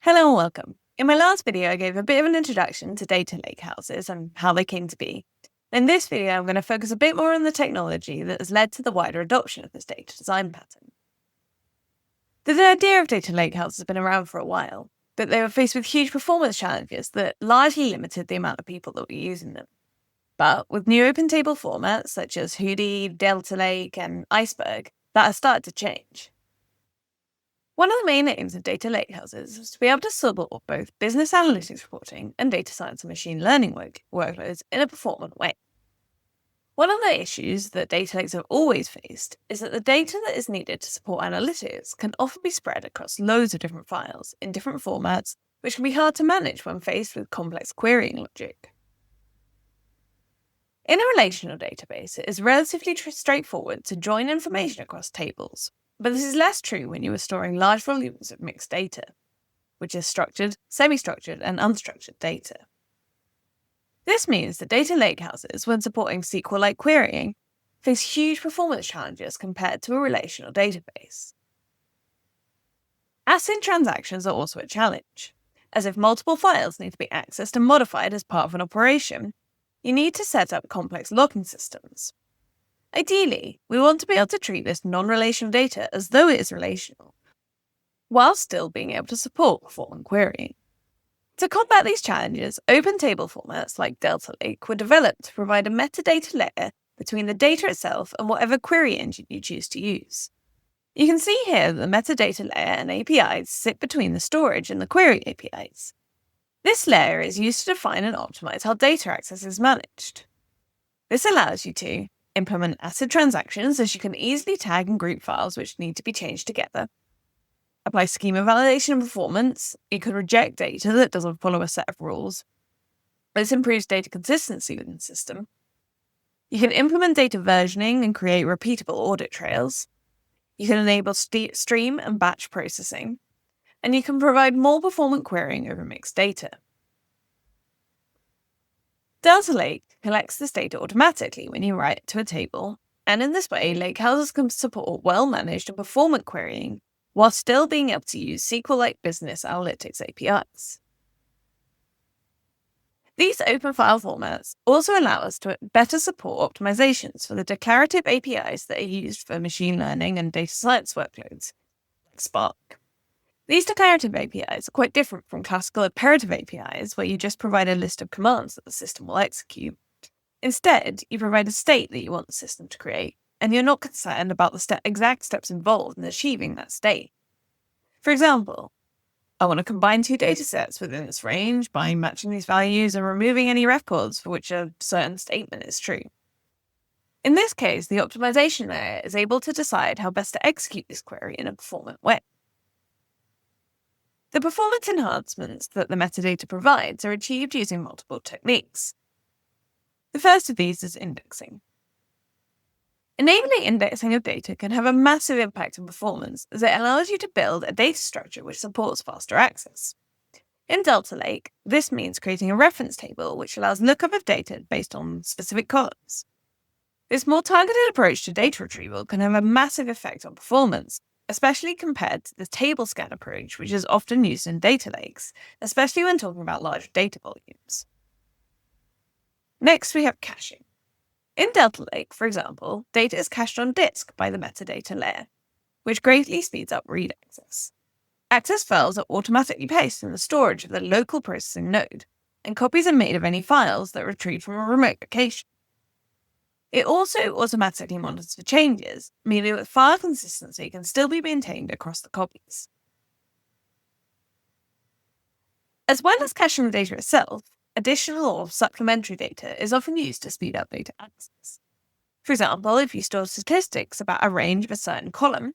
Hello and welcome. In my last video, I gave a bit of an introduction to data lakehouses and how they came to be. In this video, I'm going to focus a bit more on the technology that has led to the wider adoption of this data design pattern. The idea of data lakehouses has been around for a while, but they were faced with huge performance challenges that largely limited the amount of people that were using them. But with new OpenTable formats such as Hudi, Data Lake, and Iceberg, that has started to change. One of the main aims of data lakehouses is to be able to support both business analytics reporting and data science and machine learning workloads in a performant way. One of the issues that data lakes have always faced is that the data that is needed to support analytics can often be spread across loads of different files in different formats, which can be hard to manage when faced with complex querying logic. In a relational database, it is relatively straightforward to join information across tables. But this is less true when you are storing large volumes of mixed data, which is structured, semi-structured, and unstructured data. This means that data lakehouses, when supporting SQL-like querying, face huge performance challenges compared to a relational database. ACID transactions are also a challenge, as if multiple files need to be accessed and modified as part of an operation, you need to set up complex logging systems. Ideally, we want to be able to treat this non-relational data as though it is relational, while still being able to support performant querying. To combat these challenges, OpenTable formats like Data Lake were developed to provide a metadata layer between the data itself and whatever query engine you choose to use. You can see here that the metadata layer and APIs sit between the storage and the query APIs. This layer is used to define and optimize how data access is managed. This allows you to implement ACID transactions, as you can easily tag and group files which need to be changed together. Apply schema validation and performance. You can reject data that doesn't follow a set of rules. This improves data consistency within the system. You can implement data versioning and create repeatable audit trails. You can enable stream and batch processing. And you can provide more performant querying over mixed data. Data Lake collects this data automatically when you write it to a table, and in this way, lakehouses can support well-managed and performant querying while still being able to use SQL-like business analytics APIs. These open file formats also allow us to better support optimizations for the declarative APIs that are used for machine learning and data science workloads, like Spark. These declarative APIs are quite different from classical imperative APIs, where you just provide a list of commands that the system will execute. Instead, you provide a state that you want the system to create, and you're not concerned about the exact steps involved in achieving that state. For example, I want to combine two datasets within this range by matching these values and removing any records for which a certain statement is true. In this case, the optimization layer is able to decide how best to execute this query in a performant way. The performance enhancements that the metadata provides are achieved using multiple techniques. The first of these is indexing. Enabling indexing of data can have a massive impact on performance, as it allows you to build a data structure which supports faster access. In Data Lake, this means creating a reference table which allows lookup of data based on specific columns. This more targeted approach to data retrieval can have a massive effect on performance, especially compared to the table scan approach, which is often used in data lakes, especially when talking about large data volumes. Next, we have caching. In Data Lake, for example, data is cached on disk by the metadata layer, which greatly speeds up read access. Access files are automatically pasted in the storage of the local processing node, and copies are made of any files that are retrieved from a remote location. It also automatically monitors for changes, meaning that file consistency can still be maintained across the copies. As well as caching the data itself, additional or supplementary data is often used to speed up data access. For example, if you store statistics about a range of a certain column,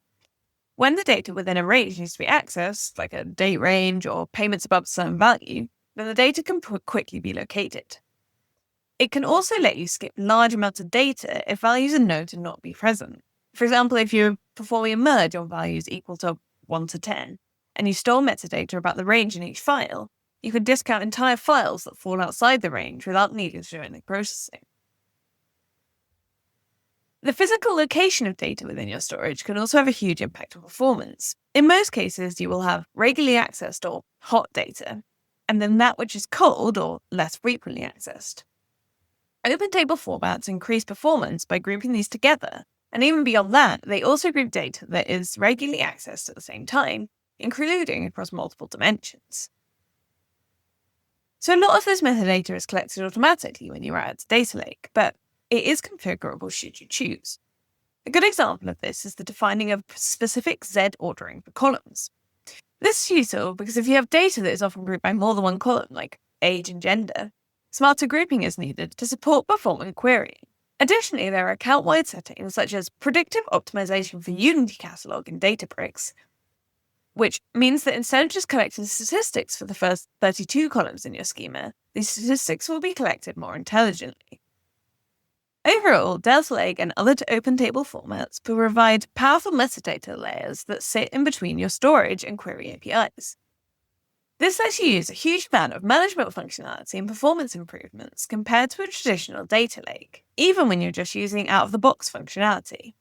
when the data within a range needs to be accessed, like a date range or payments above a certain value, then the data can quickly be located. It can also let you skip large amounts of data if values are known to not be present. For example, if you're performing a merge on values equal to 1 to 10, and you store metadata about the range in each file, you can discount entire files that fall outside the range without needing to do any processing. The physical location of data within your storage can also have a huge impact on performance. In most cases, you will have regularly accessed or hot data, and then that which is cold or less frequently accessed. OpenTable formats increase performance by grouping these together, and even beyond that, they also group data that is regularly accessed at the same time, including across multiple dimensions. So a lot of this metadata is collected automatically when you add to Data Lake, but it is configurable should you choose. A good example of this is the defining of specific Z ordering for columns. This is useful because if you have data that is often grouped by more than one column, like age and gender, smarter grouping is needed to support performant querying. Additionally, there are account-wide settings such as predictive optimization for Unity Catalog in Databricks, which means that instead of just collecting statistics for the first 32 columns in your schema, these statistics will be collected more intelligently. Overall, Data Lake and other OpenTable formats provide powerful metadata layers that sit in between your storage and query APIs. This lets you use a huge amount of management functionality and performance improvements compared to a traditional data lake, even when you're just using out-of-the-box functionality.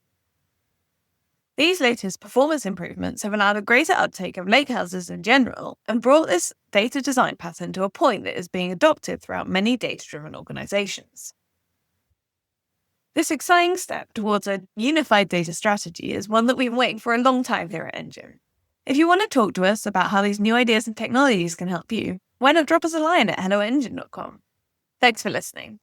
These latest performance improvements have allowed a greater uptake of lakehouses in general and brought this data design pattern to a point that is being adopted throughout many data-driven organizations. This exciting step towards a unified data strategy is one that we've been waiting for a long time here at Engine. If you want to talk to us about how these new ideas and technologies can help you, why not drop us a line at hello@engine.com. Thanks for listening.